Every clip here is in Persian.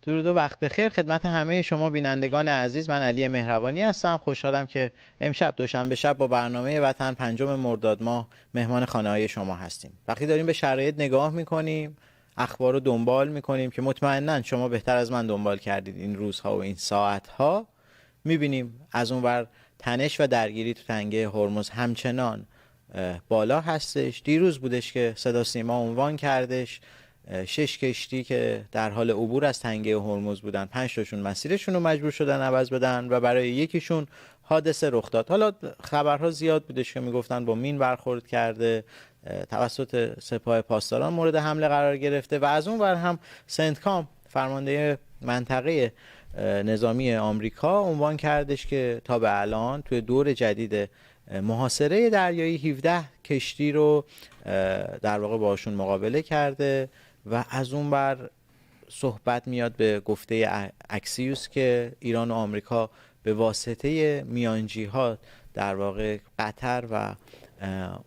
درود و وقت بخیر خدمت همه شما بینندگان عزیز. من علی مهربانی هستم. خوشحالم که امشب دوشنبه شب با برنامه وطن 5 مرداد ماه مهمان خانه‌های شما هستیم. وقتی داریم به شرایط نگاه میکنیم، اخبار رو دنبال میکنیم که مطمئنا شما بهتر از من دنبال کردید این روزها و این ساعتها، میبینیم از اونور تنش و درگیری تو تنگه هرمز همچنان بالا هستش. دیروز بودش که صدا سیما عنوان کردش 6 کشتی که در حال عبور از تنگه هرمز بودن، 5 تاشون مسیرشون رو مجبور شدن عوض بدن و برای یکیشون حادثه رخ داد. حالا خبرها زیاد بودش که میگفتن با مین برخورد کرده، توسط سپاه پاسداران مورد حمله قرار گرفته و از اون ور هم سنتکام فرمانده منطقه نظامی آمریکا عنوان کردش که تا به الان توی دور جدید محاصره دریایی 17 کشتی رو در واقع باشون مقابله کرده و از اون بر صحبت میاد به گفته اکسیوس که ایران و آمریکا به واسطه میانجی ها در واقع قطر و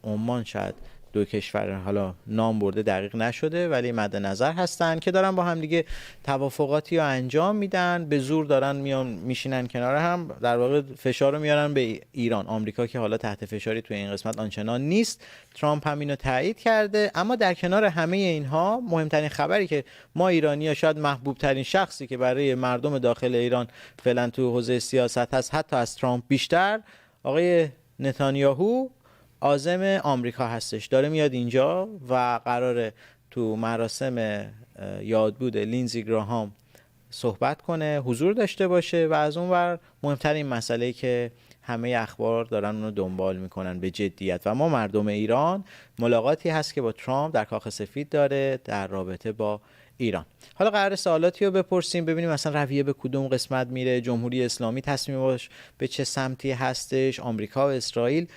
عمان، شاید دو کشور حالا نام برده دقیق نشده ولی مد نظر هستن که دارن با هم دیگه توافقاتی رو انجام میدن، به زور دارن میان میشینن کنار هم، در واقع فشار رو میارن به ایران. آمریکا که حالا تحت فشاری توی این قسمت آنچنان نیست، ترامپ هم اینو تایید کرده. اما در کنار همه اینها مهمترین خبری که ما ایرانی‌ها، شاید محبوب ترین شخصی که برای مردم داخل ایران فعلا تو حوزه سیاست هست، حتی از ترامپ بیشتر، آقای نتانیاهو عازم آمریکا هستش، داره میاد اینجا و قراره تو مراسم یادبود لینزی گراهام صحبت کنه، حضور داشته باشه و از اون ور مهمترین مسئله‌ای که همه اخبار دارن اونو دنبال میکنن به جدیت و ما مردم ایران، ملاقاتی هست که با ترامپ در کاخ سفید داره در رابطه با ایران. حالا قرار سوالاتی رو بپرسیم، ببینیم مثلا رویه به کدوم قسمت میره، جمهوری اسلامی تصمیمش به چه سمتی هستش، آمریکا و اسرائیل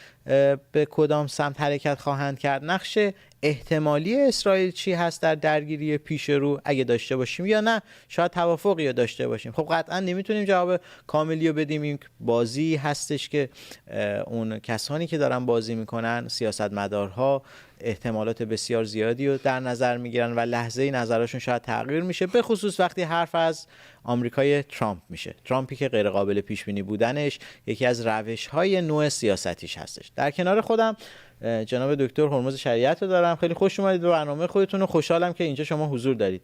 به کدام سمت حرکت خواهند کرد، نقش احتمالی اسرائیل چی هست در درگیری پیش رو اگه داشته باشیم یا نه شاید توافقی رو داشته باشیم. خب قطعا نمیتونیم جواب کاملی رو بدیم، این بازی هستش که اون کسانی که دارن بازی میکنن، سیاستمدارها، احتمالات بسیار زیادی رو در نظر میگیرن و لحظه نظرشون شاید تغییر میشه، به خصوص وقتی حرف از آمریکای ترامپ میشه. ترامپی که غیر قابل پیش بینی بودنش یکی از روش‌های نوع سیاستیش هستش. در کنار خودم جناب دکتر هرمز شریعت رو دارم. خیلی خوش اومدید به برنامه خودتون و خوشحالم که اینجا شما حضور دارید.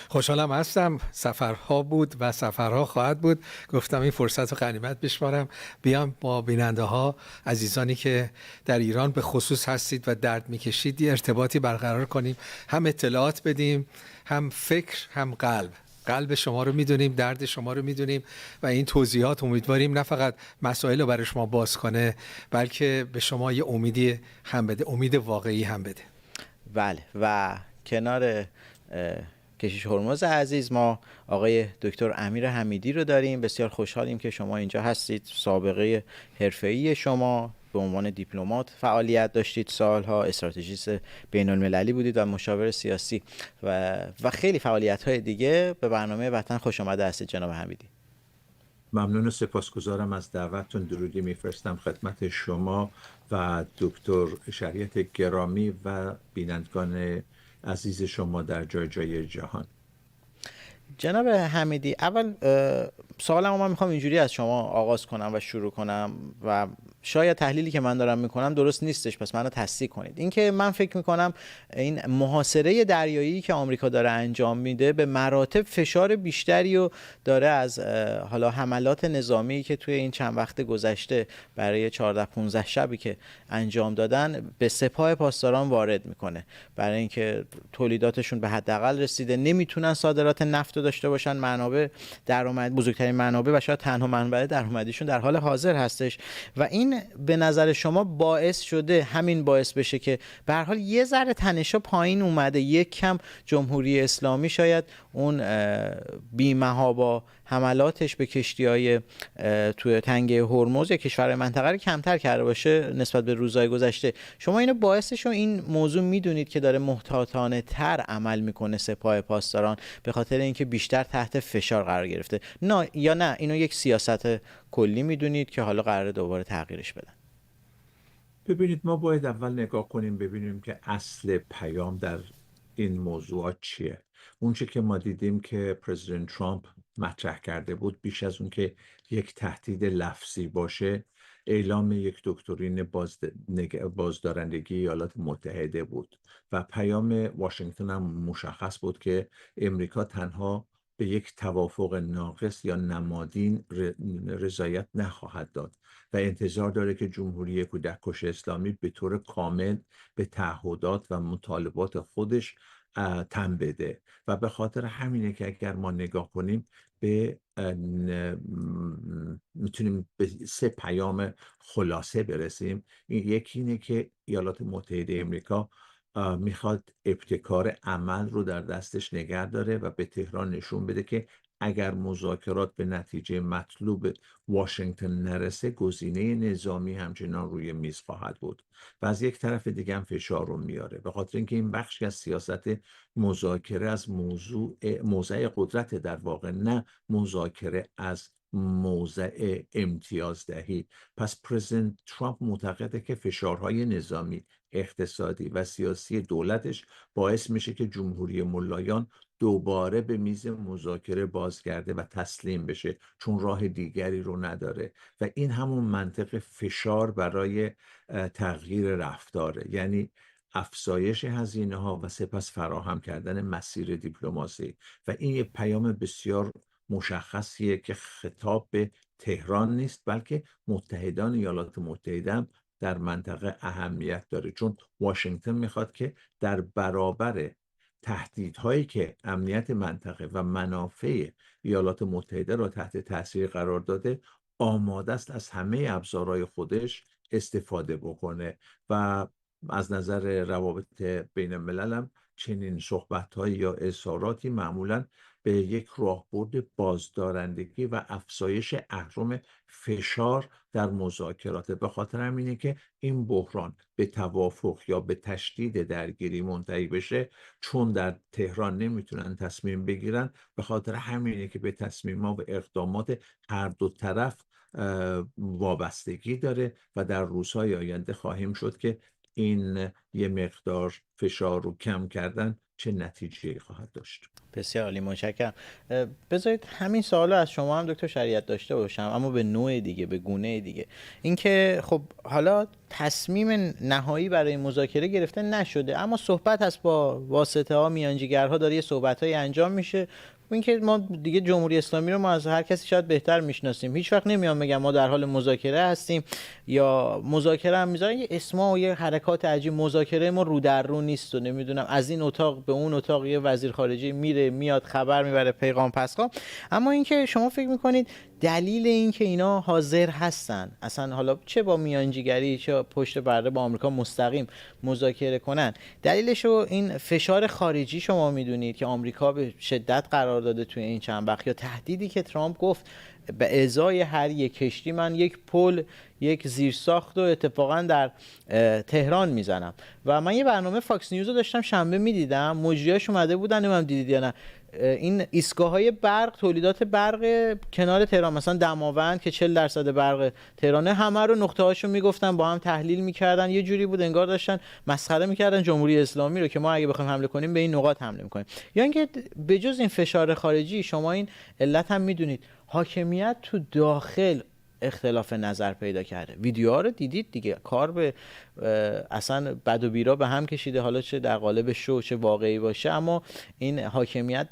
خوشحالم هستم. سفرها بود و سفرها خواهد بود. گفتم این فرصت رو غنیمت بشمارم بیام با بیننده ها، عزیزانی که در ایران به خصوص هستید و درد میکشید، یه ارتباطی برقرار کنیم، هم اطلاعات بدیم، هم فکر، هم قلب شما رو میدونیم، درد شما رو میدونیم و این توضیحات امیدواریم نه فقط مسائل رو برای شما باز کنه، بلکه به شما یه امیدی هم بده، امید واقعی هم بده. بله، و کنار کشیش هرمز عزیز ما آقای دکتر امیر حمیدی رو داریم. بسیار خوشحالیم که شما اینجا هستید. سابقه حرفه‌ای شما به عنوان دیپلمات فعالیت داشتید، سالها استراتژیست بین المللی بودید و مشاور سیاسی و خیلی فعالیت‌های دیگه. به برنامه وطن خوش آمده هستید جناب حمیدی. ممنون و سپاسگزارم از دعوتتون. درودی میفرستم خدمت شما و دکتر شریعت گرامی و بینندگان عزیز شما در جای جای جهان. جناب حمیدی، اول سوالم من میخوام اینجوری از شما آغاز کنم و شروع کنم و شاید تحلیلی که من دارم میکنم درست نیستش، پس منو تصحیح کنید. اینکه من فکر میکنم این محاصره دریایی که آمریکا داره انجام میده به مراتب فشار بیشتری رو داره از حالا حملات نظامی که توی این چند وقت گذشته برای 14-15 شبی که انجام دادن به سپاه پاسداران وارد میکنه، برای اینکه تولیداتشون به حداقل رسیده، نمیتونن صادرات نفت داشته باشن، منابع درآمد، بزرگترین منابع و شاید تنها منبع درآمدیشون در حال حاضر هستش و این به نظر شما باعث شده، همین باعث بشه که به هر حال یه ذره تنشا پایین اومده، یک کم جمهوری اسلامی شاید اون بی‌مها با حملاتش به کشتی‌های توی تنگه هرمز یا کشور منطقه رو کمتر کرده باشه نسبت به روزهای گذشته. شما اینو باعثش رو این موضوع میدونید که داره محتاطانه تر عمل میکنه سپاه پاسداران به خاطر اینکه بیشتر تحت فشار قرار گرفته، نه یا نه اینو یک سیاست کلی میدونید که حالا قراره دوباره تغییرش بدن؟ ببینید، ما باید اول نگاه کنیم ببینیم که اصل پیام در این موضوعات چیه؟ اونچه که ما دیدیم که پرزیدنت ترامپ مطرح کرده بود، بیش از اون که یک تهدید لفظی باشه، اعلام یک دکترین بازدارندگی ایالات متحده بود و پیام واشنگتن هم مشخص بود که امریکا تنها به یک توافق ناقص یا نمادین رضایت نخواهد داد و انتظار داره که جمهوری کودککش اسلامی به طور کامل به تعهدات و مطالبات خودش تن بده و به خاطر همینه که اگر ما نگاه کنیم به میتونیم به 3 پیام خلاصه برسیم. یکی اینه که ایالات متحده امریکا میخواد ابتکار عمل رو در دستش نگه داره و به تهران نشون بده که اگر مذاکرات به نتیجه مطلوب واشنگتن نرسه، گزینه نظامی همچنان روی میز خواهد بود و از یک طرف دیگه هم فشار رو میاره، به خاطر اینکه این بخشی از سیاست مذاکره از موضع قدرت، در واقع نه مذاکره از موضع امتیازدهی. پس پرزیدنت ترامپ معتقده که فشارهای نظامی، اقتصادی و سیاسی دولتش باعث میشه که جمهوری ملایان دوباره به میز مذاکره بازگرده و تسلیم بشه، چون راه دیگری رو نداره و این همون منطق فشار برای تغییر رفتاره، یعنی افزایش هزینه ها و سپس فراهم کردن مسیر دیپلماسی. و این یک پیام بسیار مشخصیه که خطاب به تهران نیست، بلکه متحدان ایالات متحده هم در منطقه اهمیت داره، چون واشنگتن میخواد که در برابر تهدیدهایی که امنیت منطقه و منافع ایالات متحده را تحت تاثیر قرار داده، آماده است از همه ابزارهای خودش استفاده بکنه و از نظر روابط بین الملل هم چنین صحبت‌هایی یا اظهاراتی معمولاً به یک راهبرد بازدارندگی و افزایش اهرم فشار در مذاکرات. به خاطر همینه که این بحران به توافق یا به تشدید درگیری منتهی بشه، چون در تهران نمیتونن تصمیم بگیرن، به خاطر همینه که به تصمیم‌ها و اقدامات هر دو طرف وابستگی داره و در روزهای آینده خواهیم شد که این یه مقدار فشار رو کم کردن چه نتیجه‌ای خواهد داشت. بسیار عالی، متشکرم. بذارید همین سوالو از شما هم دکتر شریعت داشته باشم، اما به نوع دیگه، به گونه دیگه. اینکه خب حالا تصمیم نهایی برای مذاکره گرفته نشده، اما صحبت هست با واسطه ها، میانجیگرها، داره یه صحبت‌هایی انجام میشه. اینکه ما دیگه جمهوری اسلامی رو ما از هر کسی شاید بهتر میشناسیم، هیچ وقت نمیام بگم ما در حال مذاکره هستیم یا مذاکره هم میذارن یه اسما و یه حرکات عجیب، مذاکره ما رو در رو نیست و نمیدونم از این اتاق به اون اتاق یه وزیر خارجه میره میاد، خبر میبره، پیغام پسخا. اما اینکه شما فکر میکنید دلیل این که اینا حاضر هستن اصلا، حالا چه با میانجیگری چه پشت پرده با آمریکا مستقیم مذاکره کنن، دلیلشو این فشار خارجی شما میدونید که آمریکا به شدت قرار داده توی این چند وقت، یا تهدیدی که ترامپ گفت به ازای هر یک کشتی من یک پل، یک زیرساخت و اتفاقا در تهران میزنم. و من یه برنامه فاکس نیوز رو داشتم شنبه میدیدم، مجریاش اومده بودن، نمیدونم دیدید یا نه، این ایستگاه‌های برق، تولیدات برق کنار تهران، مثلا دماوند که 40% برق تهرانه، همه رو نقطه‌هاشو میگفتن، با هم تحلیل میکردن. یه جوری بود انگار داشتن مسخره میکردن جمهوری اسلامی رو که ما اگه بخوایم حمله کنیم به این نقاط حمله میکنیم. یا اینکه بجز این فشار خارجی، شما این علت هم میدونید، حاکمیت تو داخل اختلاف نظر پیدا کرده. ویدیوها رو دیدید دیگه، کار به اصلا بد و بیرا به هم کشیده، حالا چه در قالب شو چه واقعی باشه. اما این حاکمیت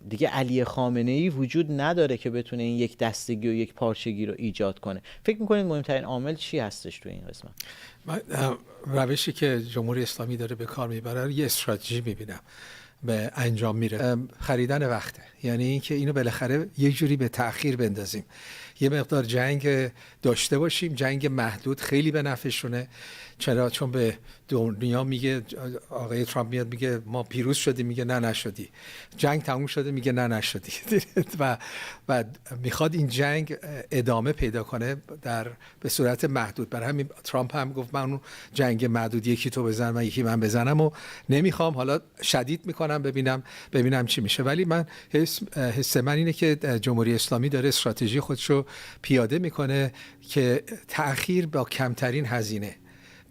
دیگه علی خامنه‌ای وجود نداره که بتونه این یک دستگی و یک پارچگی رو ایجاد کنه. فکر میکنید مهمترین عامل چی هستش تو این قسمت؟ من روشی که جمهوری اسلامی داره به کار میبره یه استراتژی میبینم به انجام میره، خریدن وقته. یعنی اینکه اینو بالاخره یک جوری به تأخیر بندازیم، یه مقدار جنگ داشته باشیم، جنگ محدود خیلی به نفعشونه. چرا؟ چون به دنیا میگه، آقای ترامپ میاد میگه ما پیروز شدیم، میگه نه نشدی. جنگ تموم شده، میگه نه نشدی. و میخواد این جنگ ادامه پیدا کنه به صورت محدود. برای همین ترامپ هم گفت من اون جنگ محدود، یکی تو بزن و یکی من بزنم و نمیخوام، حالا شدید میکنم ببینم چی میشه. ولی من حس من اینه که جمهوری اسلامی داره استراتژی خودشو پیاده میکنه که تأخیر با کمترین هزینه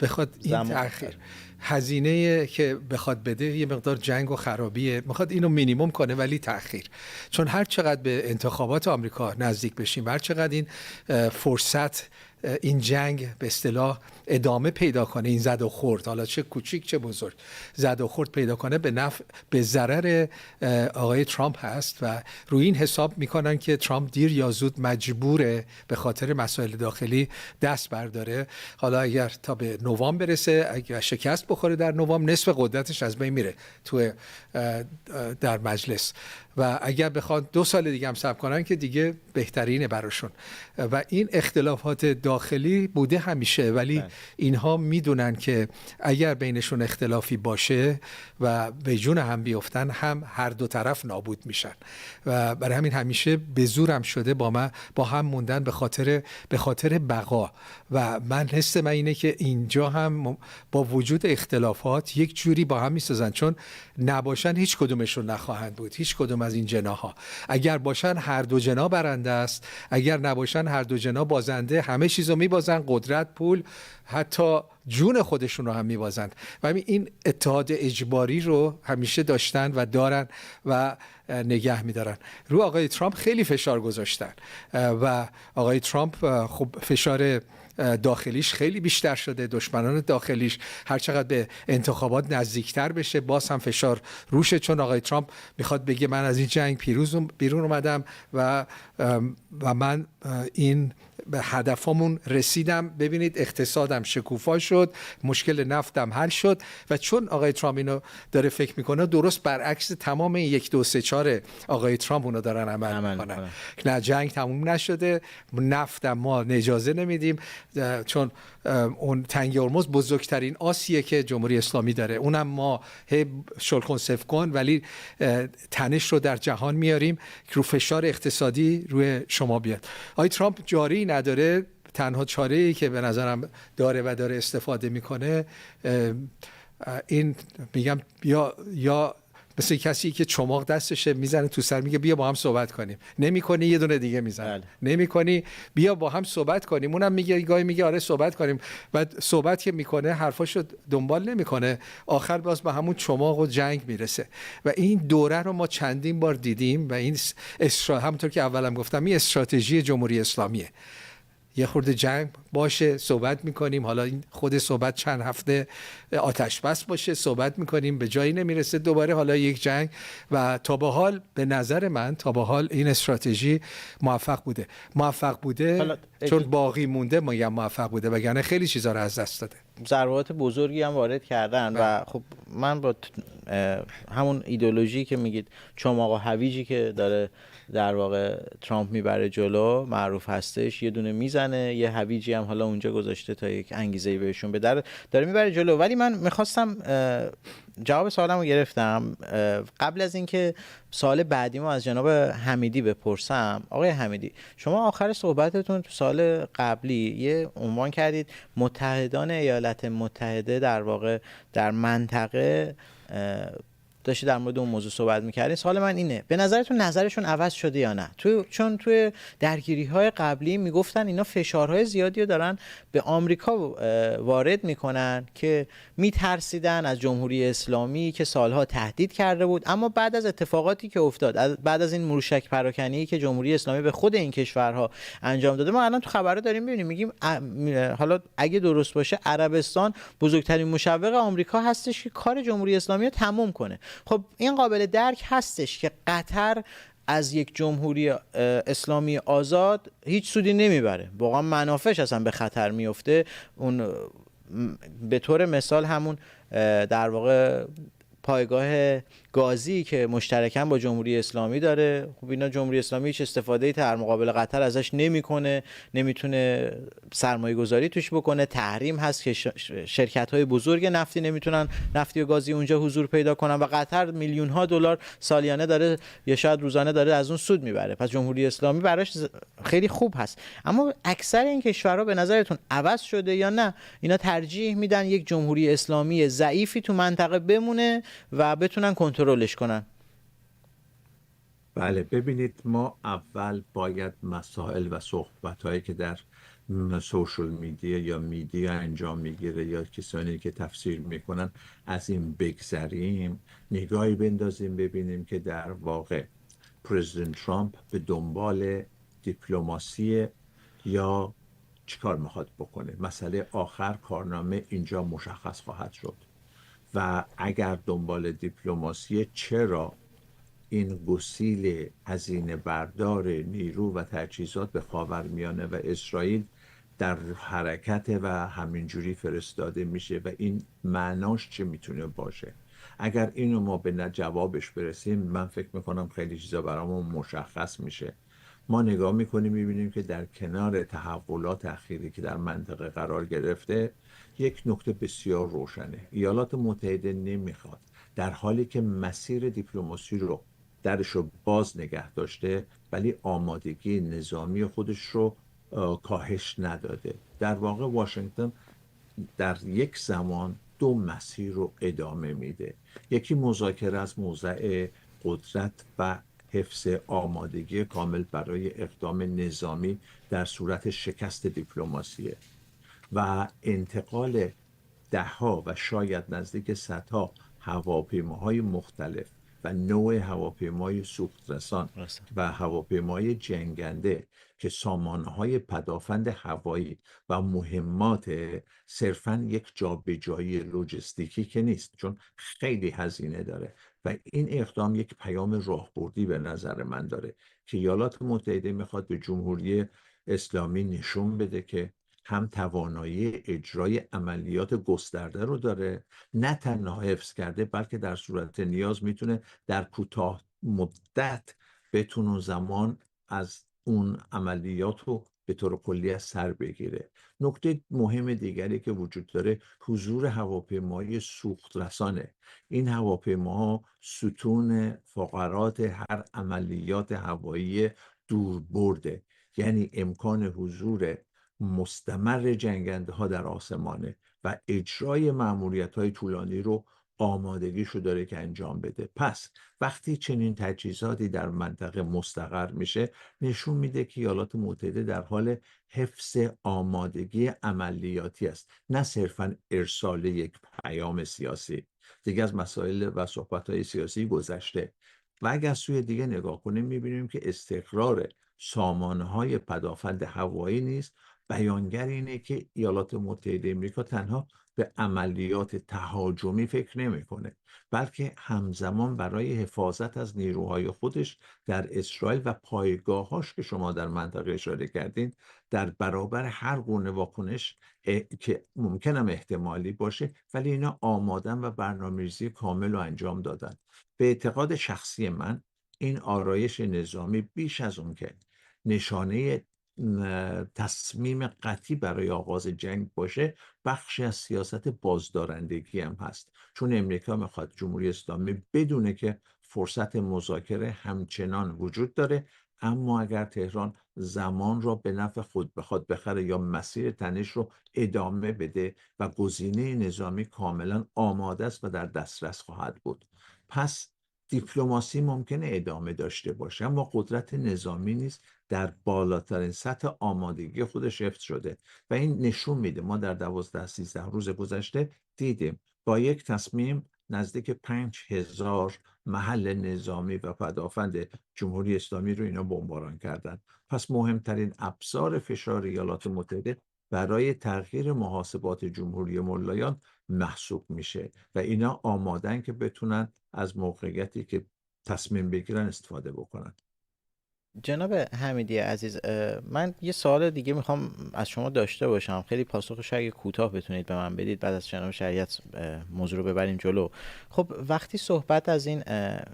بخواد این تأخیر هزینه که بخواد بده یه مقدار جنگ و خرابیه، میخواد اینو مینیمم کنه ولی تأخیر. چون هر چقدر به انتخابات آمریکا نزدیک بشیم، هر چقدر این فرصت، این جنگ به اصطلاح ادامه پیدا کنه، این زد و خورد، حالا چه کوچیک چه بزرگ، زد و خورد پیدا کنه، به ضرر آقای ترامپ هست و روی این حساب میکنن که ترامپ دیر یا زود مجبوره به خاطر مسائل داخلی دست برداره. حالا اگر تا به نوامبر برسه، اگر شکست بخوره در نوامبر، نصف قدرتش از بین میره تو در مجلس و اگر بخواد 2 سال دیگه هم صبر کنن که دیگه بهترینه براشون. و این اختلافات داخلی بوده همیشه، ولی اینها میدونن که اگر بینشون اختلافی باشه و به جون هم بیفتن، هم هر دو طرف نابود میشن و برای همین همیشه به زورم شده با هم موندن به خاطر بقا. و من حس من اینه که اینجا هم با وجود اختلافات یک جوری با هم میسازن، چون نباشن هیچ کدومشون نخواهند بود، هیچ کدوم از این جناها. اگر باشن هر دو جنا برنده است، اگر نباشن هر دو جنا بازنده. همه چیزو میبازن، قدرت، پول، حتی جون خودشون رو هم میبازند. و این اتحاد اجباری رو همیشه داشتن و دارن و نگه میدارن. رو آقای ترامپ خیلی فشار گذاشتن و آقای ترامپ خب فشار داخلیش خیلی بیشتر شده، دشمنان داخلیش هر چقدر به انتخابات نزدیکتر بشه باز هم فشار روشه، چون آقای ترامپ میخواد بگه من از این جنگ بیرون اومدم و من این به هدفمون رسیدم. ببینید اقتصادم شکوفا شد، مشکل نفتم حل شد. و چون آقای ترامپ اینو داره فکر میکنه، درست برعکس تمام این 1 2 3 4 آقای ترامپ اونو دارن عمل میکنن. نه جنگ تموم نشده، نفتم ما اجازه نمیدیم، چون اون تنگ هرمز بزرگترین آسیه که جمهوری اسلامی داره، اونم ما شل کن صفر کن، ولی تنش رو در جهان میاریم که رو فشار اقتصادی روی شما بیاد. آقای ترامپ جاری نداره، تنها چاره‌ای که به نظرم داره و داره استفاده میکنه این میگم یا مثل کسی که چماق دستشه میزنه تو سر، میگه بیا با هم صحبت کنیم، نمیکنی یه دونه دیگه میزنه، نمیکنی بیا با هم صحبت کنیم، اونم میگه گاهی میگه آره صحبت کنیم، و صحبت که میکنه حرفاشو دنبال نمیکنه، آخر باز به همون چماق و جنگ میرسه. و این دوره رو ما چندین بار دیدیم و این همونطور که اولم گفتم این استراتژی جمهوری اسلامیه. یه خورده جنگ باشه صحبت میکنیم، حالا این خود صحبت چند هفته آتش بس باشه صحبت میکنیم، به جایی نمیرسه، دوباره حالا یک جنگ. و تا به حال به نظر من تا به حال این استراتژی موفق بوده چون باقی مونده میگم موفق بوده، وگرنه خیلی چیزا رو از دست داده. ضربات بزرگی هم وارد کردن و خب من با همون ایدئولوژی که میگید چماق و هویجی که داره در واقع ترامپ میبره جلو معروف هستش، یه دونه میزنه یه هویجی هم حالا اونجا گذاشته تا یک انگیزه‌ای بهشون بده، داره میبره جلو. ولی من میخواستم جواب سوالمو گرفتم. قبل از اینکه سوال بعدیمو از جناب حمیدی بپرسم، آقای حمیدی شما آخر صحبتتون تو سال قبلی یه عنوان کردید متحدان ایالات متحده در واقع در منطقه داشتی در مورد اون موضوع صحبت می‌کردین. سوال من اینه، به نظرتون نظرشون عوض شده یا نه؟ چون توی درگیری‌های قبلی میگفتن اینا فشارهای زیادی رو دارن به آمریکا وارد میکنن که میترسیدن از جمهوری اسلامی که سالها تهدید کرده بود، اما بعد از اتفاقاتی که افتاد، بعد از این موشک پراکنی که جمهوری اسلامی به خود این کشورها انجام داده، ما الان تو خبرها داریم می‌بینیم میگیم حالا اگه درست باشه عربستان بزرگترین مشوق آمریکا هستش که کار جمهوری اسلامی رو تموم کنه. خب این قابل درک هستش که قطر از یک جمهوری اسلامی آزاد هیچ سودی نمیبره، واقعا منافعش اصلا به خطر میفته. اون به طور مثال همون در واقع پایگاه گازی که مشترکاً با جمهوری اسلامی داره، خب اینا جمهوری اسلامی هیچ استفاده‌ای در مقابل قطر ازش نمیکنه، نمیتونه سرمایه گذاری توش بکنه، تحریم هست که شرکت‌های بزرگ نفتی نمیتونن نفتی و گازی اونجا حضور پیدا کنن و قطر میلیون ها دلار سالیانه داره یا شاید روزانه داره از اون سود میبره. پس جمهوری اسلامی براش خیلی خوب هست. اما اکثر این کشورها به نظرتون عوض شده یا نه؟ اینا ترجیح میدن یک جمهوری اسلامی ضعیفی تو منطقه بمونه و بتونن کنترلش کنن. بله، ببینید ما اول باید مسائل و صحبت‌هایی که در سوشال میدیا یا میدیا انجام میگیره یا کسانی که تفسیر میکنن از این بگذریم، نگاهی بندازیم ببینیم که در واقع پرزیدنت ترامپ به دنبال دیپلماسی یا چیکار میخواد بکنه. مسئله آخر کارنامه اینجا مشخص خواهد شد و اگر دنبال دیپلماسی، چرا این گسیل هزینه بردار نیرو و تجهیزات به خاورمیانه و اسرائیل در حرکت و همینجوری فرستاده میشه و این معناش چه میتونه باشه. اگر اینو ما به جوابش برسیم، من فکر میکنم خیلی چیزا برامون مشخص میشه. ما نگاه میکنیم میبینیم که در کنار تحولات اخیری که در منطقه قرار گرفته، یک نکته بسیار روشنه: ایالات متحده نمیخواد، در حالی که مسیر دیپلماسی رو درش رو باز نگه داشته، ولی آمادگی نظامی خودش رو کاهش نداده. در واقع واشنگتن در یک زمان دو مسیر رو ادامه میده. یکی مذاکره از موضع قدرت و حفظ آمادگی کامل برای اقدام نظامی در صورت شکست دیپلماسیه و انتقال دهها و شاید نزدیک صدها هواپیماهای مختلف و نوع هواپیمای سوخترسان درسته. و هواپیمای جنگنده که سامانه‌های پدافند هوایی و مهمات، صرفاً یک جابجایی لوجستیکی که نیست، چون خیلی هزینه داره و این اقدام یک پیام راهبردی به نظر من داره که ایالات متحده میخواد به جمهوری اسلامی نشون بده که هم توانایی اجرای عملیات گسترده رو داره، نه تنها حفظ کرده بلکه در صورت نیاز میتونه در کوتاه مدت بتونه زمان از اون عملیات رو به طور کلی از سر بگیره. نکته مهم دیگری که وجود داره حضور هواپیمای سوخت رسانه. این هواپیماها ستون فقرات هر عملیات هوایی دور برده، یعنی امکان حضور مستمر جنگنده ها در آسمانه و اجرای مأموریت های طولانی رو آمادگیشو داره که انجام بده. پس وقتی چنین تجهیزاتی در منطقه مستقر میشه، نشون میده که ایالات متحده در حال حفظ آمادگی عملیاتی است، نه صرفاً ارسال یک پیام سیاسی. دیگه از مسائل و صحبت‌های سیاسی گذشته و اگر از سوی دیگه نگاه کنیم میبینیم که استقرار سامانه‌های پدافند هوایی نیست بیانگر اینه که ایالات متحده امریکا تنها به عملیات تهاجمی فکر نمیکنه، بلکه همزمان برای حفاظت از نیروهای خودش در اسرائیل و پایگاهاش که شما در منطقه اشاره کردین، در برابر هر گونه واکنش که ممکنم احتمالی باشه، ولی اینا آمادن و برنامه‌ریزی کامل رو انجام دادن. به اعتقاد شخصی من، این آرایش نظامی بیش از اون که نشانه تصمیم قطعی برای آغاز جنگ باشه، بخشی از سیاست بازدارندگی هم هست، چون امریکا میخواد جمهوری اسلامی بدونه که فرصت مذاکره همچنان وجود داره، اما اگر تهران زمان را به نفع خود بخواد بخره یا مسیر تنش رو ادامه بده و گزینه نظامی کاملا آماده است و در دسترس خواهد بود. پس دیپلماسی ممکنه ادامه داشته باشه، اما قدرت نظامی نیست در بالاترین سطح آمادگی خودش حفظ شده و این نشون میده. ما در 12-13 روز گذشته دیدیم با یک تصمیم نزدیک 5000 محل نظامی و پدافند جمهوری اسلامی رو اینا بمباران کردن. پس مهمترین ابزار فشار ایالات متحده برای تغییر محاسبات جمهوری ملایان محسوب میشه و اینا آمادن که بتونن از موقعیتی که تصمیم بگیرن استفاده بکنن. جناب حمیدی عزیز، من یه سوال دیگه میخوام از شما داشته باشم. خیلی پاسخش اگه کوتاه بتونید به من بدید، بعد از جناب شریعت موضوع رو ببریم جلو. خب وقتی صحبت از این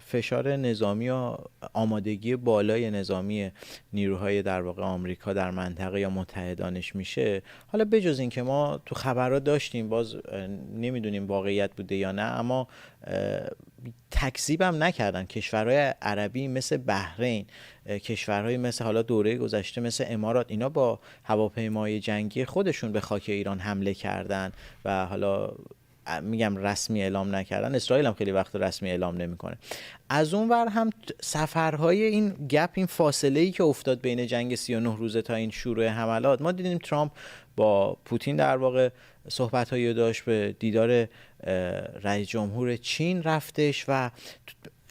فشار نظامی و آمادگی بالای نظامی نیروهای در واقع آمریکا در منطقه یا متحدانش میشه، حالا بجز این که ما تو خبرها داشتیم، باز نمیدونیم واقعیت بوده یا نه، اما تکذیبم نکردن کشورهای عربی مثل بحرین، کشورهای مثل حالا دوره گذشته مثل امارات، اینا با هواپیمای جنگی خودشون به خاک ایران حمله کردن و حالا میگم رسمی اعلام نکردن، اسرائیل هم خیلی وقت رسمی اعلام نمیکنه. از اون ور هم سفرهای این گپ، این فاصله‌ای که افتاد بین جنگ 39 روزه تا این شروع حملات، ما دیدیم ترامپ با پوتین در واقع صحبت‌هایی داشت، به دیدار رئیس جمهور چین رفتش و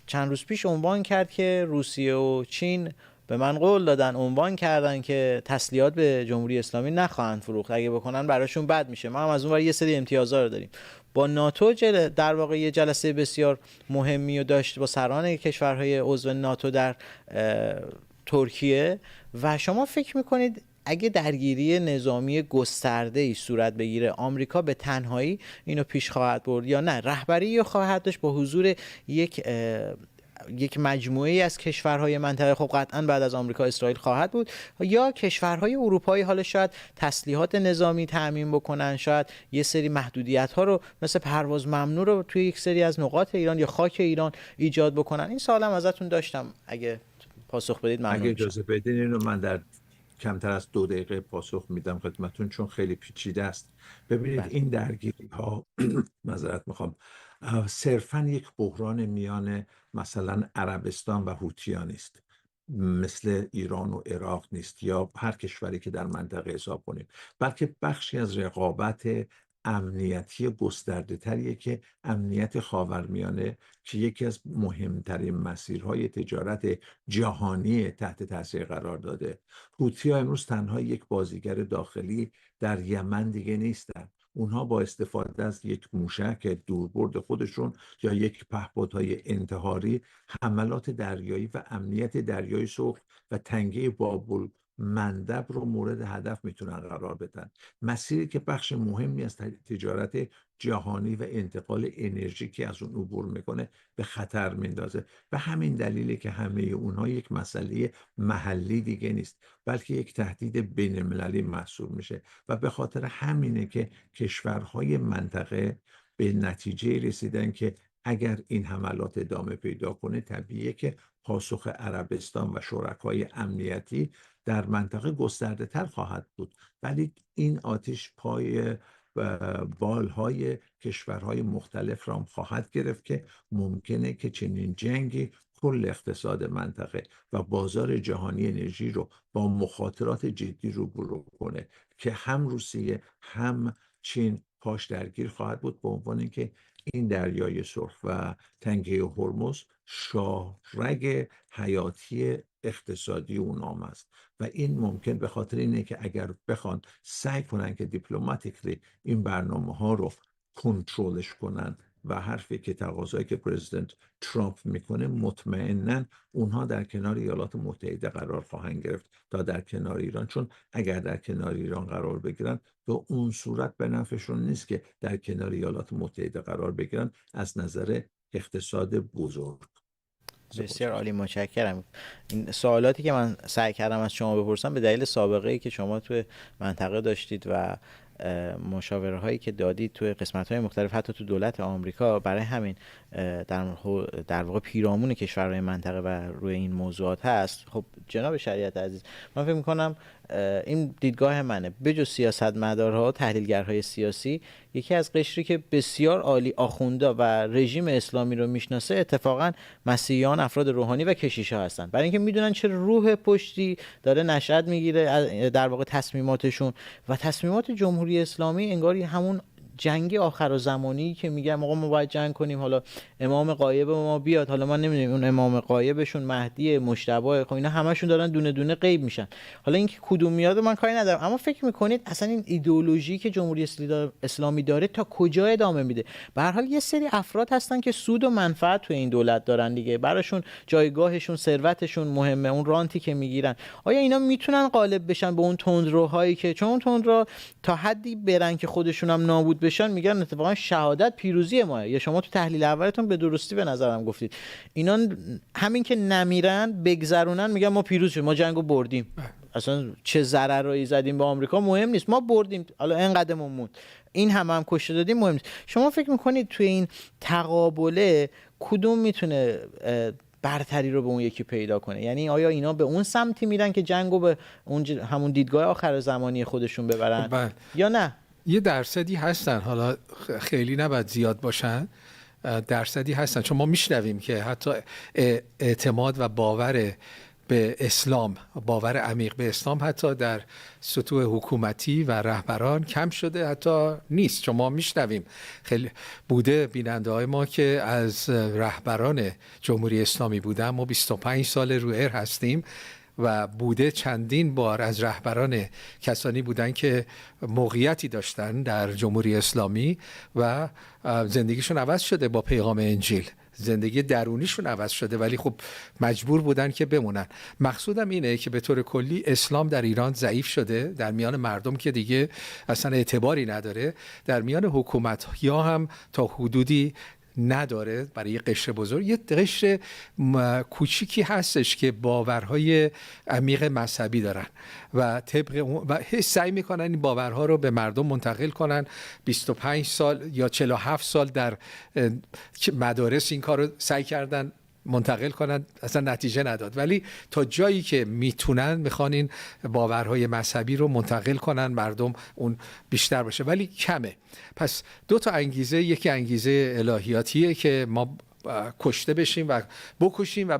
چند روز پیش عنوان کرد که روسیه و چین به من قول دادن، عنوان کردن که تسلیحات به جمهوری اسلامی نخواهند فروخت، اگه بکنن براشون بد میشه. ما هم از اون ور یه سری امتیازا رو داریم. با ناتو در واقع یه جلسه بسیار مهمی رو داشت با سران کشورهای عضو ناتو در ترکیه. و شما فکر میکنید اگه درگیری نظامی گسترده‌ای صورت بگیره، آمریکا به تنهایی اینو پیش خواهد برد یا نه رهبری رو خواهد داشت با حضور یک مجموعه از کشورهای منطقه؟ خب قطعا بعد از آمریکا اسرائیل خواهد بود، یا کشورهای اروپایی حالا شاید تسلیحات نظامی تأمین بکنن، شاید یه سری محدودیت‌ها رو مثل پرواز ممنوع رو توی یک سری از نقاط ایران یا خاک ایران ایجاد بکنن. این سوالم ازتون داشتم، اگه پاسخ بدید ممنون میشم. اگه اجازه بدین اینو من در کمتر از 2 دقیقه پاسخ میدم خدمتون، چون خیلی پیچیده است. ببینید این درگیری ها معذرت میخوام، صرفا یک بحران میان مثلا عربستان و هوتیان است، مثل ایران و عراق نیست یا هر کشوری که در منطقه حساب کنیم، بلکه بخشی از رقابت امنیتی گسترده تریه که امنیت خاورمیانه که یکی از مهمترین مسیرهای تجارت جهانی تحت تاثیر قرار داده. هوتی‌ها امروز تنها یک بازیگر داخلی در یمن دیگه نیستن. اونها با استفاده از یک موشک دوربرد خودشون یا یک پهپادهای انتحاری حملات دریایی و امنیت دریای سرخ و تنگه بابل مندب رو مورد هدف میتونن قرار بدن. مسیری که بخش مهمی از تجارت جهانی و انتقال انرژی که از اون عبور میکنه به خطر میندازه. به همین دلیله که همه اونها یک مسئله محلی دیگه نیست، بلکه یک تهدید بین المللی محسوب میشه و به خاطر همینه که کشورهای منطقه به نتیجه رسیدن که اگر این حملات ادامه پیدا کنه طبیعیه که پاسخ عربستان و شرکای امنیتی در منطقه گسترده تر خواهد بود. ولی این آتش پای بالهای کشورهای مختلف را خواهد گرفت که ممکنه که چنین جنگی کل اقتصاد منطقه و بازار جهانی انرژی رو با مخاطرات جدی روبرو کنه که هم روسیه هم چین پاش درگیر خواهد بود، به عنوان اینکه این دریای سرخ و تنگه هرمز شاهرگ حیاتی اقتصادی اونام است و این ممکن به خاطر اینه که اگر بخوان سعی کنن که دیپلماتیکلی این برنامه ها رو کنترلش کنن و حرفی که تقاضایی که پرزیدنت ترامپ میکنه، مطمئناً اونها در کنار ایالات متحده قرار خواهند گرفت تا در کنار ایران، چون اگر در کنار ایران قرار بگیرن به اون صورت به نفعشون نیست که در کنار ایالات متحده قرار بگیرن از نظر اقتصاد بزرگ. بسیار عالی، متشکرم. این سوالاتی که من سعی کردم از شما بپرسم به دلیل سابقه ای که شما توی منطقه داشتید و مشاوره هایی که دادید توی قسمت های مختلف حتی تو دولت آمریکا، برای همین در واقع پیرامون کشورهای منطقه و روی این موضوعات هست. خب جناب شریعت عزیز، من فکر می‌کنم این دیدگاه منه، بجز سیاستمدارها و تحلیلگرهای سیاسی، یکی از قشری که بسیار عالی آخوندا و رژیم اسلامی رو میشناسه اتفاقا مسیحیان، افراد روحانی و کشیشا هستن، برای اینکه میدونن چه روح پشتی داره نشأت میگیره در واقع تصمیماتشون و تصمیمات جمهوری اسلامی. انگار همون جنگ آخر زمانی که میگم آقا ما باید جنگ کنیم، حالا امام غایب ما بیاد، حالا ما نمیدونیم اون امام غایبشون مهدی، مجتبی، خب اینا همشون دارن دونه دونه غیب میشن. حالا اینکه کدوم میاد من کاری ندارم، اما فکر میکنید اصلا این ایدئولوژی که جمهوری اسلامی داره تا کجا ادامه میده؟ به هر حال یه سری افراد هستن که سود و منفعت تو این دولت دارن دیگه، براشون جایگاهشون، ثروتشون مهمه، اون رانتی که میگیرن. آیا اینا میتونن غالب بشن به اون تندروهایی که چون تندرو تا حدی برن که خودشون هم نابود بشن، میگن اتفاقا شهادت پیروزی ماه. یا شما تو تحلیل اولتون به درستی به نظرم گفتید اینا همین که نمیرن بگذرونن میگن ما پیروز شدیم، ما جنگو بردیم، اصلا چه ضررایی زدیم به آمریکا مهم نیست، ما بردیم، حالا اینقدرمون موند، این هم کشته دادیم مهم نیست. شما فکر میکنید توی این تقابله کدوم میتونه برتری رو به اون یکی پیدا کنه؟ یعنی آیا اینا به اون سمتی میرن که جنگو به اون همون دیدگاه آخر زمانی خودشون ببرن یا نه یه درصدی هستن، حالا خیلی نباید زیاد باشن، درصدی هستن، چون ما میشنویم که حتی اعتماد و باور به اسلام، باور عمیق به اسلام حتی در سطوح حکومتی و رهبران کم شده، حتی نیست. چون ما میشنویم خیلی بوده بیننده های ما که از رهبران جمهوری اسلامی بودن، ما 25 سال رو ایر هستیم و بوده چندین بار از رهبران کسانی بودن که موقعیتی داشتن در جمهوری اسلامی و زندگیشون عوض شده با پیغام انجیل، زندگی درونیشون عوض شده، ولی خب مجبور بودن که بمونن. مقصودم اینه که به طور کلی اسلام در ایران ضعیف شده، در میان مردم که دیگه اصلا اعتباری نداره، در میان حکومت یا هم تا حدودی نداره. برای یه قشر بزرگ، یه قشر کوچیکی هستش که باورهای عمیق مذهبی دارن و طبق اون و سعی میکنن این باورها رو به مردم منتقل کنن. 25 سال یا 47 سال در مدارس این کار رو سعی کردن منتقل کنن، اصلا نتیجه نداد، ولی تا جایی که میتونن میخوان این باورهای مذهبی رو منتقل کنن، مردم اون بیشتر باشه، ولی کمه. پس دو تا انگیزه، یکی انگیزه الهیاتیه که ما کشته بشیم و بکشیم و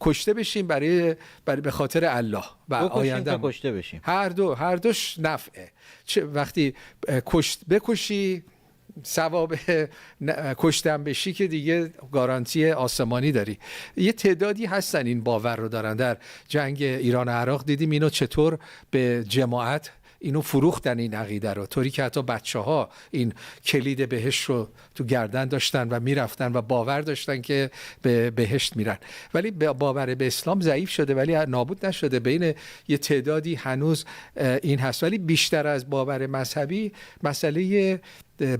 کشته بشیم برای به خاطر الله و آینده، کشته بشیم، هر دوش نفعه. وقتی بکشی ثواب، کشتن بشی که دیگه گارانتی آسمانی داری. یه تعدادی هستن این باور رو دارن. در جنگ ایران و عراق دیدیم اینو چطور به جماعت اینو فروختن، این عقیده رو، طوری که حتی بچه‌ها این کلید بهشت رو تو گردن داشتن و میرفتن و باور داشتن که به بهشت میرن. ولی باور به اسلام ضعیف شده ولی نابود نشده. بین یه تعدادی هنوز این هست، ولی بیشتر از باور مذهبی مسئله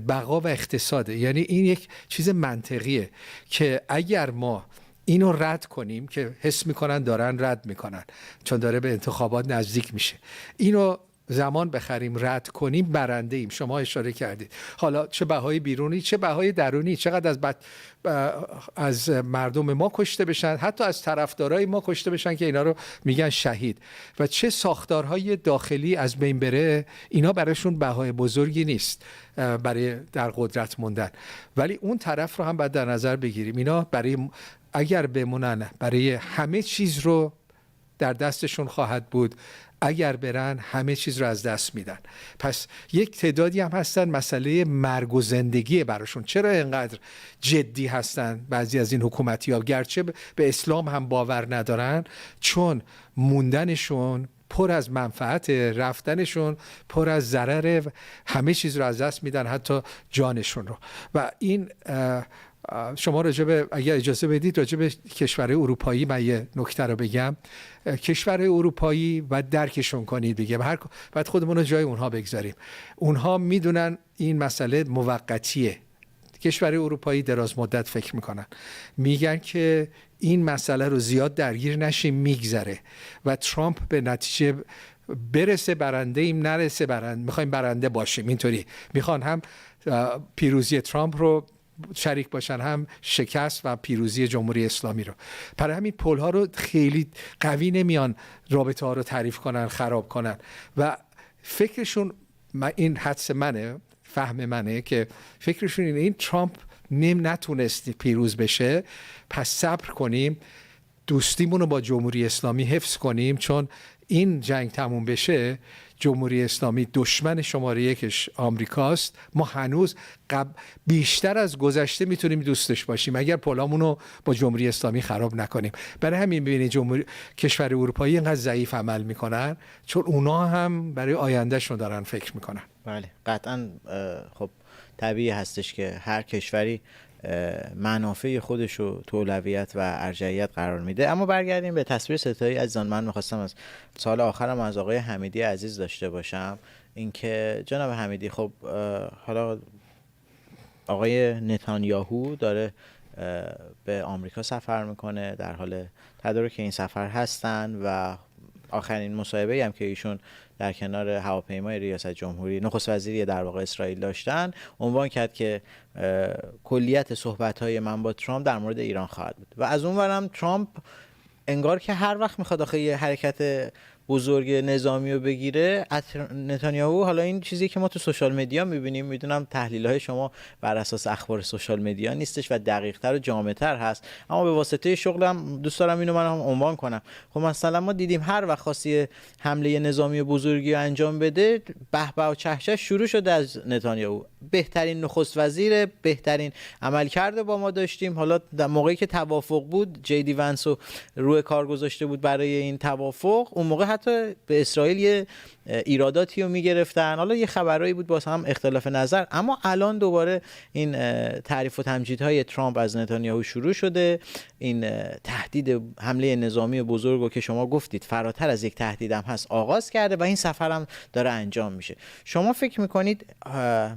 بقا و اقتصاده. یعنی این یک چیز منطقیه که اگر ما اینو رد کنیم، که حس میکنن دارن رد میکنن چون داره به انتخابات نزدیک میشه، اینو زمان بخریم رد کنیم، برنده ایم. شما اشاره کردید، حالا چه بهای بیرونی چه بهای درونی، چقدر از مردم ما کشته بشن، حتی از طرفدارای ما کشته بشن که اینا رو میگن شهید، و چه ساختارهای داخلی از بین بره، اینا براشون بهای بزرگی نیست برای در قدرت موندن. ولی اون طرف رو هم باید در نظر بگیریم. اینا برای اگر بمونن برای همه چیز رو در دستشون خواهد بود، اگر برن همه چیز رو از دست میدن. پس یک تعدادی هم هستن مسئله مرگ و زندگی براشون. چرا اینقدر جدی هستن بعضی از این حکومتی‌ها، گرچه به اسلام هم باور ندارن؟ چون موندنشون پر از منفعت، رفتنشون پر از ضرر، همه چیز رو از دست میدن، حتی جانشون رو. و این شما اگر اجازه بدید راجع به کشورهای اروپایی من یه نکته رو بگم. کشورهای اروپایی و درکشون کنید دیگه، بعد خودمون رو جای اونها بگذاریم. اونها میدونن این مسئله موقتیه. کشورهای اروپایی دراز مدت فکر میکنن، میگن که این مسئله رو زیاد درگیر نشیم، میگذره و ترامپ به نتیجه برسه برنده ایم، نرسه برنده، میخوایم برنده باشیم. اینطوری میخوان هم پیروزی ترامپ رو شریک باشن، هم شکست و پیروزی جمهوری اسلامی رو. برای همین پل ها رو خیلی قوی نمیان رابطه ها رو تعریف کنن، خراب کنن و فکرشون، این حدس منه، فهم منه که فکرشون اینه این ترامپ نتونست پیروز بشه، پس صبر کنیم، دوستیمون رو با جمهوری اسلامی حفظ کنیم، چون این جنگ تموم بشه جمهوری اسلامی دشمن شماره یکش آمریکاست. ما هنوز بیشتر از گذشته میتونیم دوستش باشیم اگر پلامون رو با جمهوری اسلامی خراب نکنیم. برای همین ببینید کشور اروپایی اینقدر ضعیف عمل میکنن، چون اونا هم برای آیندهشون دارن فکر میکنن. بله قطعا. خب طبیعی هستش که هر کشوری منافع خودش رو تو اولویت و ارجحیت قرار میده. اما برگردیم به تصویر ستایی عزیزان. من میخواستم از سال آخرم از آقای حمیدی عزیز داشته باشم، اینکه جناب حمیدی، خب حالا آقای نتانیاهو داره به آمریکا سفر میکنه، در حال تدارک این سفر هستن و آخرین مصاحبه‌ای هم که ایشون در کنار هواپیمای ریاست جمهوری نخست وزیری در واقع اسرائیل داشتن، عنوان کرد که کلیت صحبت‌های من با ترامپ در مورد ایران خواهد بود. و از اونورم ترامپ انگار که هر وقت میخواد آخه یه حرکت بزرگ نظامی رو بگیره، نتانیاهو، حالا این چیزی که ما تو سوشال مدیا میبینیم، میدونم تحلیل‌های شما بر اساس اخبار سوشال مدیا نیستش و دقیق‌تر و جامع‌تر هست، اما به واسطه شغلم دوست دارم اینو من هم عنوان کنم. خب مثلا ما دیدیم هر وقت خواستی حمله نظامی بزرگی رو انجام بده، بهبه و چهچه شروع شده از نتانیاهو. بهترین نخست وزیر، بهترین عملکرد با ما داشتیم. حالا در موقعی که توافق بود، جی دی ونس رو روی کار گذاشته بود برای این توافق، اون موقع حتی به اسرائیل یه ایراداتی رو میگرفتن، حالا یه خبرایی بود باز هم اختلاف نظر، اما الان دوباره این تعریف و تمجیدهای ترامپ از نتانیاهو شروع شده. این تهدید حمله نظامی بزرگو که شما گفتید فراتر از یک تهدیدم هست آغاز کرده و این سفرم داره انجام میشه. شما فکر میکنید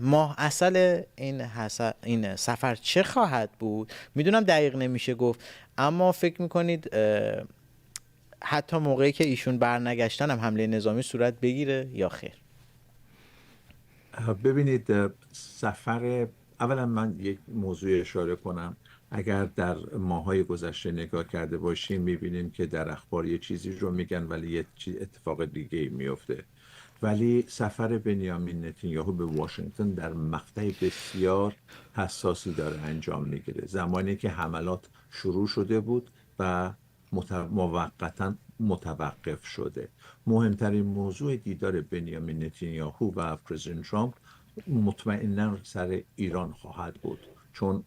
ماه اصل این سفر چه خواهد بود؟ میدونم دقیق نمیشه گفت، اما فکر میکنید حتی موقعی که ایشون برنگشتن هم حمله نظامی صورت بگیره یا خیر؟ ببینید، سفر، اولا من یک موضوع اشاره کنم. اگر در ماهای گذشته نگاه کرده باشیم میبینیم که در اخبار یه چیزی رو میگن ولی یه اتفاق دیگه میفته. ولی سفر بنیامین نتانیاهو به واشنگتن در مقطع بسیار حساسی داره انجام میگیره. زمانی که حملات شروع شده بود و موقتا متوقف شده. مهمترین موضوع دیدار بنیامین نتانیاهو و پرزیدنت ترامپ مطمئنا سر ایران خواهد بود، چون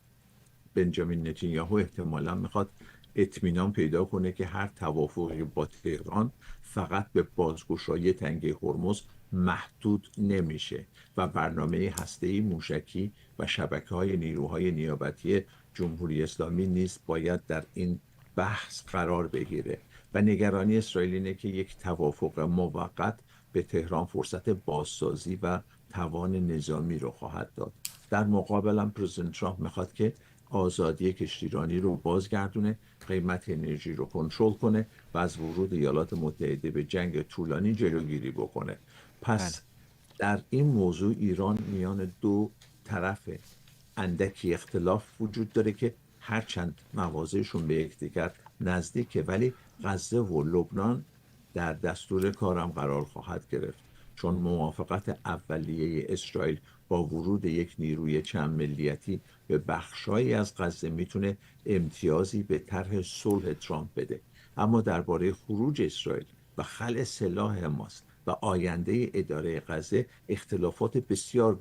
بنجامین نتانیاهو احتمالا میخواد اطمینان پیدا کنه که هر توافقی با تهران فقط به بازگشایی تنگه هرمز محدود نمیشه و برنامه هسته‌ای، موشکی و شبکه‌های نیروهای نیابتی جمهوری اسلامی نیز باید در این بحث قرار بگیره و نگرانی اسرائیل اینه که یک توافق موقت به تهران فرصت بازسازی و توان نظامی رو خواهد داد. در مقابل هم پرزیدنت ترامپ میخواد که آزادی کشتیرانی رو بازگردونه، قیمت انرژی رو کنترل کنه و از ورود ایالات متحده به جنگ طولانی جلوگیری بکنه. پس در این موضوع ایران میان دو طرف اندکی اختلاف وجود داره که هرچند مواضعشون به یکدیگر نزدیکه، ولی غزه و لبنان در دستور کارم قرار خواهد گرفت، چون موافقت اولیه اسرائیل با ورود یک نیروی چند ملیتی به بخشایی از غزه میتونه امتیازی به طرح صلح ترامپ بده. اما درباره خروج اسرائیل و خلع سلاح حماس و آینده اداره غزه اختلافات بسیار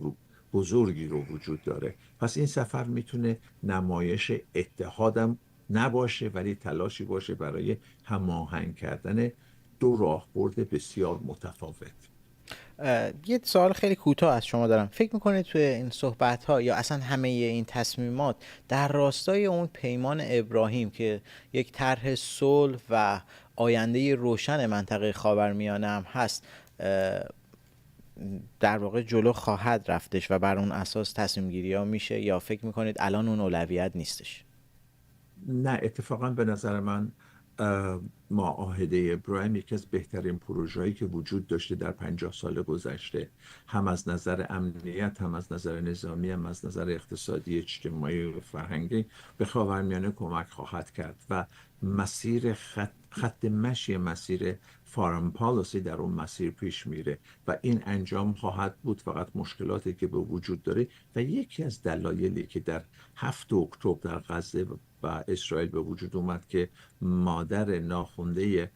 بزرگی رو وجود داره. پس این سفر میتونه نمایش اتحادم نباشه، ولی تلاشی باشه برای هماهنگ کردن دو راهبرد بسیار متفاوت. یه سوال خیلی کوتاه از شما دارم. فکر میکنید توی این صحبت ها یا اصلا همه این تصمیمات در راستای اون پیمان ابراهیم که یک طرح صلح و آینده روشن منطقه خاورمیانه هم هست در واقع جلو خواهد رفتش و بر اون اساس تصمیم گیری ها میشه، یا فکر میکنید الان اون اولویت نیستش؟ نه، اتفاقا به نظر من معاهده ابراهیم یکی از بهترین پروژه‌ای که وجود داشته در 50 سال گذشته، هم از نظر امنیت، هم از نظر نظامی، هم از نظر اقتصادی، اجتماعی و فرهنگی به خاورمیانه کمک خواهد کرد و مسیر خط مشی مسیر فارم پالیسی در اون مسیر پیش میره و این انجام خواهد بود. فقط مشکلاتی که به وجود داره و یکی از دلایلی که در 7 اکتبر در غزه و اسرائیل به وجود اومد که مادر ناخونده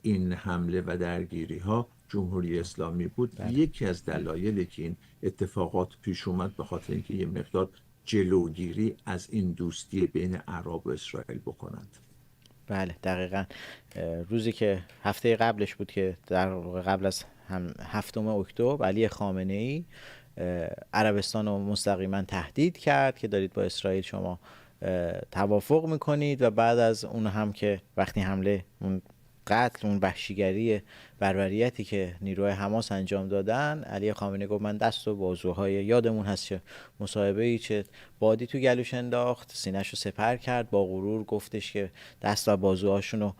این حمله و درگیری ها جمهوری اسلامی بود، یکی از دلایلی که این اتفاقات پیش اومد به خاطر اینکه یه مقدار جلوگیری از این دوستی بین عرب و اسرائیل بکنند. بله دقیقاً. روزی که هفته قبلش بود که در واقع قبل از 7 اکتبر علی خامنه‌ای عربستان رو مستقیما تهدید کرد که دارید با اسرائیل شما توافق میکنید و بعد از اون هم که وقتی حمله، اون قتل، اون وحشیگری بربریتی که نیروهای حماس انجام دادن، علی خامنه‌ای گفت من دست و بازوهای، یادمون هست چه مصاحبه‌ای چه بادی تو گلوش انداخت، سینه‌شو سپر کرد، با غرور گفتش که دست و بازوهاشون رو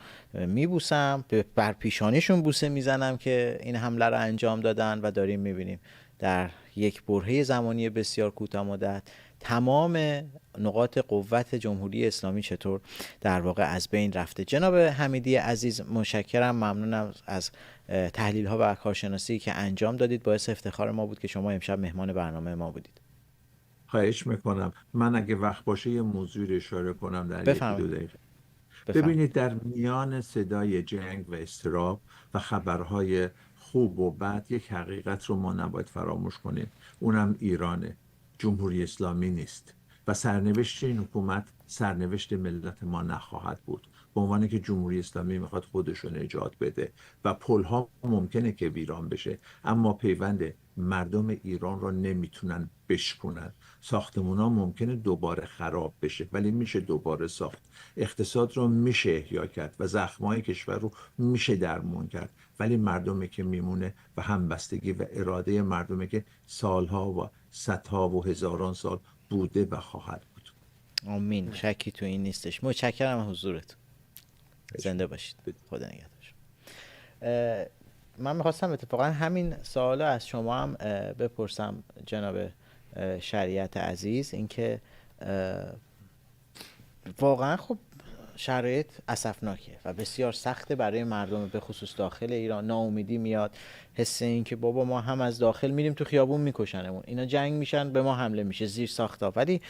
میبوسم، بر پیشانیشون بوسه میزنم که این حمله رو انجام دادن و داریم میبینیم در یک برهه زمانی بسیار کوتاه مدت تمام نقاط قوت جمهوری اسلامی چطور در واقع از بین رفته. جناب حمیدی عزیز، متشکرم، ممنونم از تحلیل ها و کارشناسی که انجام دادید. باعث افتخار ما بود که شما امشب مهمان برنامه ما بودید. خواهش میکنم. من اگه وقت باشه یه موضوع اشاره کنم در بفرمایید. 1-2 دقیقه. بفرمایید. ببینید، در میان صدای جنگ و اضطراب و خبرهای خوب و بد یک حقیقت رو ما نباید فراموش کنیم، اونم ایرانه، جمهوری اسلامی نیست و سرنوشت این حکومت سرنوشت ملت ما نخواهد بود، به عنوانی که جمهوری اسلامی میخواد خودش رو نجات بده و پلها ممکنه که ویران بشه، اما پیوند مردم ایران رو نمیتونن بشکنن. ساختمونا ممکنه دوباره خراب بشه ولی میشه دوباره ساخت. اقتصاد رو میشه احیا کرد و زخمای کشور رو میشه درمان کرد، ولی مردمی که میمونه و همبستگی و اراده مردمی که سالها و صدها و هزاران سال بوده و خواهد بود. آمین، شکی تو این نیستش. متشکرم از حضورتون. زنده باشید. خدا نگهدار. من میخواستم اتفاقا همین سوالو از شما هم بپرسم جناب شریعت عزیز، اینکه واقعا خب شرایط اسفناکه و بسیار سخته برای مردم به خصوص داخل ایران. ناامیدی میاد، حس این که بابا ما هم از داخل میریم تو خیابون میکشنمون، اینا جنگ میشن، به ما حمله میشه، زیر ساختا. ولی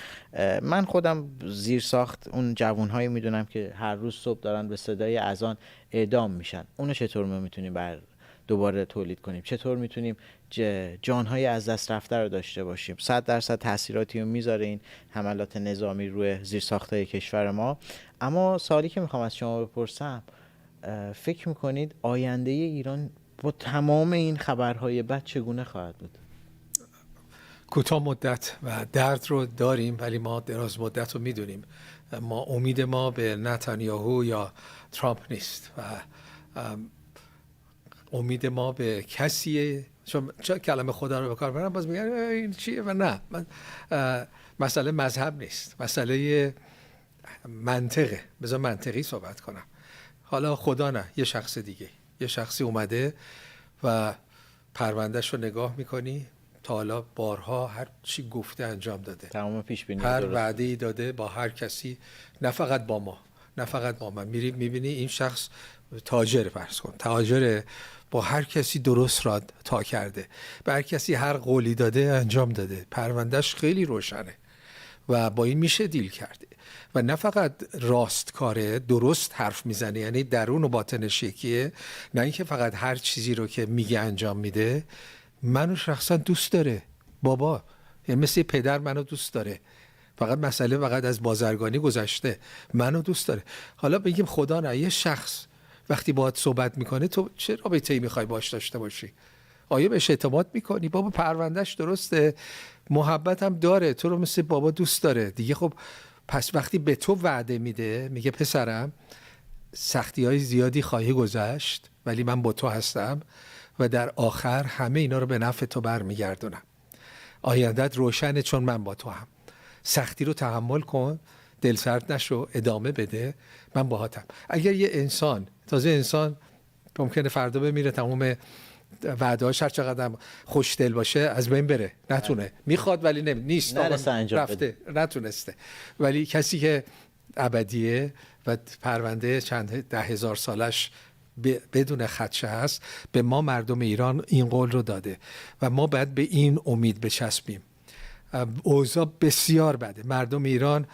من خودم زیر ساخت اون جوانهایی میدونم که هر روز صبح دارن به صدای اذان اعدام میشن. اونو چطور ما میتونیم دوباره تولید کنیم؟ چطور میتونیم جانهای از دست رفته رو داشته باشیم؟ 100% تاثیراتی رو میذاره این حملات نظامی روی زیرساخت‌های کشور ما. اما سوالی که میخوام از شما بپرسم، فکر میکنید آینده ایران با تمام این خبرهای بد چگونه خواهد بود؟ کوتاه مدت و درد رو داریم ولی ما دراز مدت رو میدونیم. ما امید ما به نتانیاهو یا ترامپ نیست و امید ما به کسیه، چون کلمه خدا رو به کار برم باز میگن این چیه و نه. مسئله مذهب نیست، مسئله منطقه. بذار منطقی صحبت کنم. حالا خدا نه، یه شخص دیگه، یه شخصی اومده و پروندهش رو نگاه میکنی، تا حالا بارها هر چی گفته انجام داده، تمام پیش بینی هر وعده‌ای داده با هر کسی، نه فقط با ما، نه فقط با من. میری میبینی این شخص تاجر، فرض کن تاجر، با هر کسی درست را تا کرده، به هر کسی هر قولی داده انجام داده، پروندهش خیلی روشنه و با این میشه دیل کرده. و نه فقط راست کاره، درست حرف میزنه، یعنی درون و باطنش یکیه، نه اینکه فقط هر چیزی رو که میگه انجام میده. منو شخصا دوست داره بابا، یعنی مثل پدر منو دوست داره، فقط مسئله فقط از بازرگانی گذشته، منو دوست داره. حالا بگیم خدا نه، یه شخص وقتی باهات صحبت میکنه تو چه رابطه‌ای میخوای باش داشته باشی؟ آیا بهش اعتماد میکنی؟ بابا پروندهش درسته، محبت هم داره، تو رو مثل بابا دوست داره دیگه. خب پس وقتی به تو وعده میده، میگه پسرم سختی‌های زیادی خواهی گذشت ولی من با تو هستم و در آخر همه اینا رو به نفع تو برمیگردونم. آیندت روشنه چون من با تو هم. سختی رو تحمل کن، دل سرد نشو، ادامه بده، من باهاتم. اگر یه انسان، تازه انسان ممکنه فردا بمیره، تمام وعده‌هاش هر چقدر خوشدل باشه از بین بره، نتونه، میخواد ولی نیست، رفته، نتونسته. ولی کسی که ابدیه و پرونده چند 10,000 سالش بدون خدشه هست، به ما مردم ایران این قول رو داده و ما باید به این امید بچسبیم. اوضاع بسیار بده. مردم ایران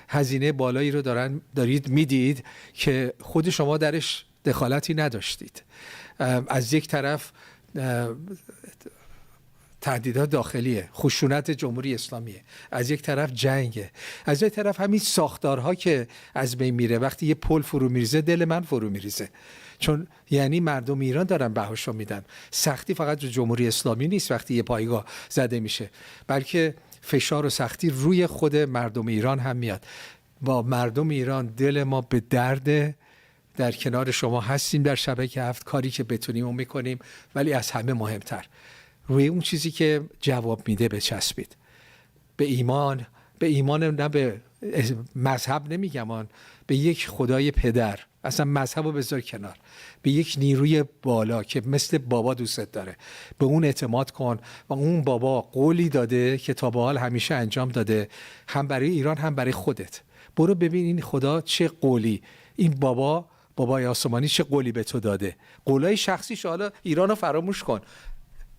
هزینه بالایی رو دارید میدید که خود شما درش دخالتی نداشتید. از یک طرف تهدیدات داخلیه، خشونت جمهوری اسلامیه، از یک طرف جنگه، از یک طرف همین ساختارها که از بین میره. وقتی یه پل فرو میریزه دل من فرو میریزه، چون یعنی مردم ایران دارن بهاشو میدن. سختی فقط رو جمهوری اسلامی نیست وقتی یه پایگاه زده میشه، بلکه فشار و سختی روی خود مردم ایران هم میاد. با مردم ایران دل ما به درد، در کنار شما هستیم در شبکه 7، کاری که بتونیم و میکنیم، ولی از همه مهمتر روی اون چیزی که جواب میده بچسبید. به ایمان نه به مذهب نمیگم، به یک خدای پدر اصلا مذهب رو بذار کنار، به یک نیروی بالا که مثل بابا دوستت داره به اون اعتماد کن و اون بابا قولی داده که تا به حال همیشه انجام داده، هم برای ایران هم برای خودت. برو ببین این خدا چه قولی، این بابای آسمانی چه قولی به تو داده. قولای شخصیش حالا ایران رو فراموش کن،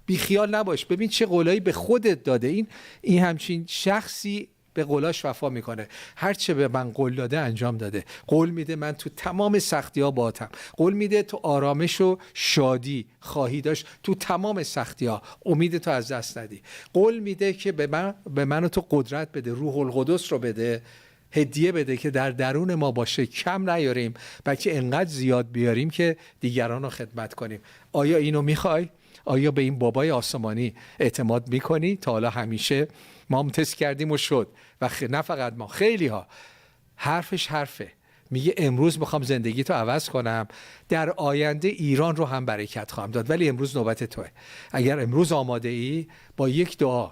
بیخیال نباش، ببین چه قولایی به خودت داده. این همچین شخصی به قولاش وفا میکنه. هر چه به من قول داده انجام داده. قول میده من تو تمام سختی ها باهاتم. قول میده تو آرامش و شادی خواهی داشت تو تمام سختی ها، امید تو از دست ندی. قول میده که به من تو قدرت بده، روح القدس رو بده، هدیه بده که در درون ما باشه، کم نیاریم بلکه انقدر زیاد بیاریم که دیگران رو خدمت کنیم. آیا اینو میخوای؟ آیا به این بابای آسمانی اعتماد میکنی؟ تا حالا همیشه ما هم تست کردیم و شد و نه فقط ما، خیلی ها حرفش حرفه. میگه امروز میخوام زندگی تو عوض کنم، در آینده ایران رو هم برکت خواهم داد، ولی امروز نوبت توه. اگر امروز آماده ای با یک دعا،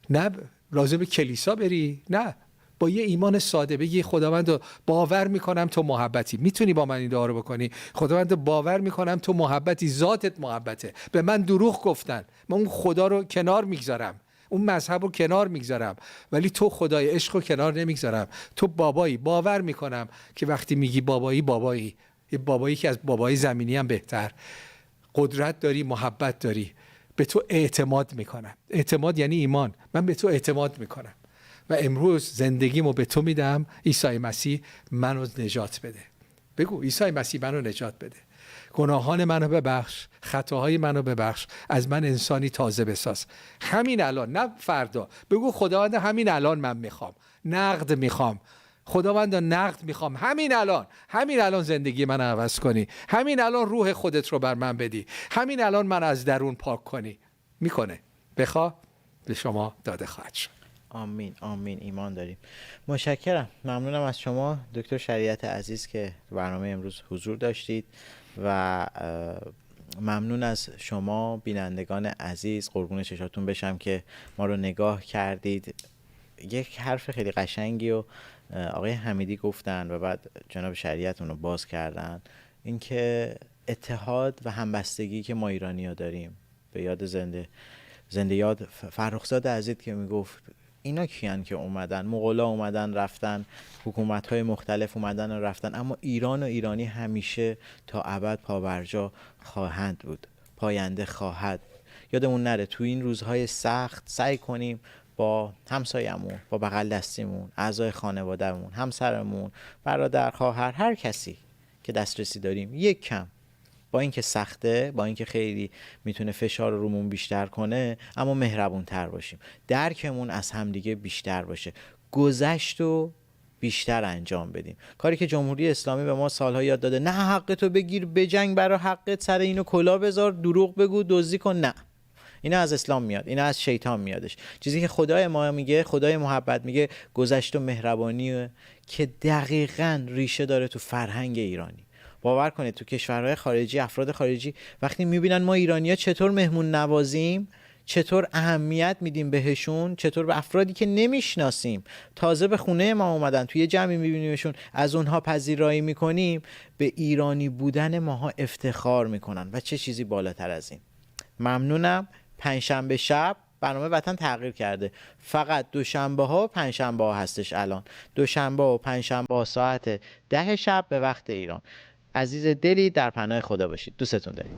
نه لازم به کلیسا بری، نه، با یه ایمان ساده بگی خداوند باور میکنم تو محبتی. میتونی با من این دعا رو بکنی؟ خداوند باور میکنم تو محبتی، ذاتت محبته، به من دروغ گفتن، من اون خدا رو کنار میگذارم، اون مذهب رو کنار میگذارم، ولی تو خدای عشق رو کنار نمیگذارم. تو بابایی، باور میکنم که وقتی میگی بابایی، یه بابایی که از بابای زمینی هم بهتر، قدرت داری، محبت داری، به تو اعتماد میکنم. اعتماد یعنی ایمان. من به تو اعتماد میکنم و امروز زندگیمو به تو میدم. عیسی مسیح منو نجات بده. بگو عیسی مسیح منو نجات بده، گناهان منو ببخش، خطاهای منو ببخش، از من انسانی تازه بساز. همین الان، نه فردا. بگو خداوند همین الان من میخوام، نقد میخوام، خداوند نقد میخوام، همین الان زندگی من عوض کنی، همین الان روح خودت رو بر من بدی، همین الان من از درون پاک کنی. میکنه. بخواه به شما داده خواهد شد. آمین آمین، ایمان داریم. متشکرم، ممنونم از شما دکتر شریعت عزیز که برنامه امروز حضور داشتید و ممنون از شما بینندگان عزیز، قربون چشاتون بشم که ما رو نگاه کردید. یک حرف خیلی قشنگی و آقای حمیدی گفتن و بعد جناب شریعت اون رو باز کردن، اینکه اتحاد و همبستگی که ما ایرانی ها داریم. به یاد زنده یاد فرخزاد عزیز که میگفت اینا کیان که اومدن، مغولا اومدن رفتن، حکومت‌های مختلف اومدن و رفتن، اما ایران و ایرانی همیشه تا ابد پابرجا خواهند بود، پاینده خواهد. یادمون نره تو این روزهای سخت سعی کنیم با همسایمون، با بغل دستیمون، اعضای خانوادهمون، همسرمون، برادر، خواهر، هر کسی که دسترسی داریم، یک کم، با اینکه سخته، با اینکه خیلی میتونه فشار رو رومون بیشتر کنه، اما مهربون تر باشیم، درکمون از همدیگه بیشتر باشه، گذشت و بیشتر انجام بدیم. کاری که جمهوری اسلامی به ما سالها یاد داده، نه حقتو بگیر، بجنگ برای حقت، سر اینو کلا بذار، دروغ بگو، دزدی کن، نه. اینا از اسلام میاد، اینا از شیطان میادش. چیزی که خدای ما میگه، خدای محبت میگه، گذشت و مهربانیه که دقیقاً ریشه داره تو فرهنگ ایرانی. باور کنید تو کشورهای خارجی، افراد خارجی وقتی میبینن ما ایرانی‌ها چطور مهمون نوازیم، چطور اهمیت میدیم بهشون، چطور به افرادی که نمیشناسیم تازه به خونه ما اومدن، توی جمعی میبینیمشون، از اونها پذیرایی میکنیم، به ایرانی بودن ماها افتخار میکنن و چه چیزی بالاتر از این. ممنونم. پنجشنبه شب برنامه وطن تغییر کرده، فقط دوشنبه ها و پنجشنبه ها هستش الان. دوشنبه و پنجشنبه ها ساعت 10 شب به وقت ایران. عزیز دلی، در پناه خدا باشید. دوستتون داریم.